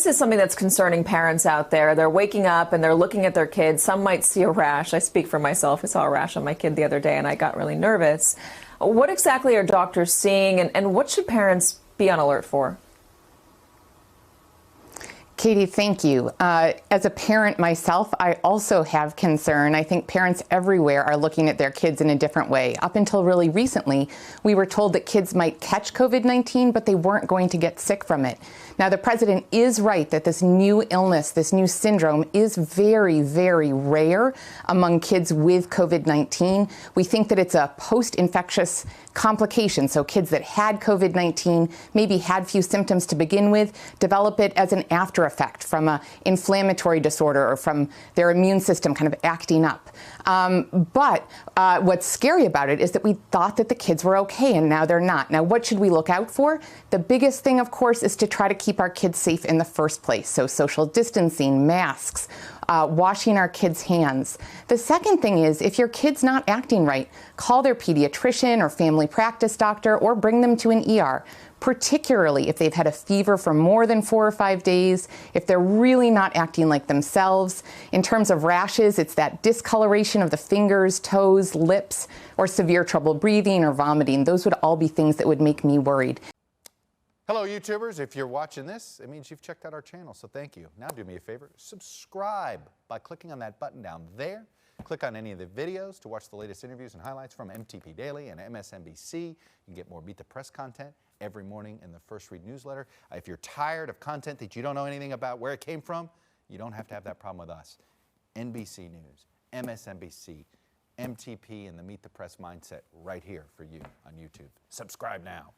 this is something that's concerning parents out there. They're waking up and they're looking at their kids. Some might see a rash. I speak for myself. I saw a rash on my kid the other day and I got really nervous. What exactly are doctors seeing, and what should parents be on alert for? Katie, thank you. As a parent myself, I also have concern. I think parents everywhere are looking at their kids in a different way. Up until really recently, we were told that kids might catch COVID-19, but they weren't going to get sick from it. Now, the president is right that this new illness, this new syndrome, is very, very rare among kids with COVID-19. We think that it's a post-infectious complication. So kids that had COVID-19, maybe had few symptoms to begin with, develop it as an after effect from an inflammatory disorder or from their immune system kind of acting up. But what's scary about it is that we thought that the kids were okay and now they're not. Now, what should we look out for? The biggest thing, of course, is to try to keep our kids safe in the first place. So social distancing, masks, washing our kids' hands. The second thing is, if your kid's not acting right, call their pediatrician or family practice doctor or bring them to an ER, particularly if they've had a fever for more than 4 or 5 days, if they're really not acting like themselves. In terms of rashes, it's that discoloration of the fingers, toes, lips, or severe trouble breathing or vomiting. Those would all be things that would make me worried. Hello, YouTubers. If you're watching this, it means you've checked out our channel, so thank you. Now do me a favor, subscribe by clicking on that button down there. Click on any of the videos to watch the latest interviews and highlights from MTP Daily and MSNBC. You can get more Meet the Press content every morning in the First Read newsletter. If you're tired of content that you don't know anything about where it came from, you don't have to have that problem with us. NBC News, MSNBC, MTP, and the Meet the Press mindset right here for you on YouTube. Subscribe now.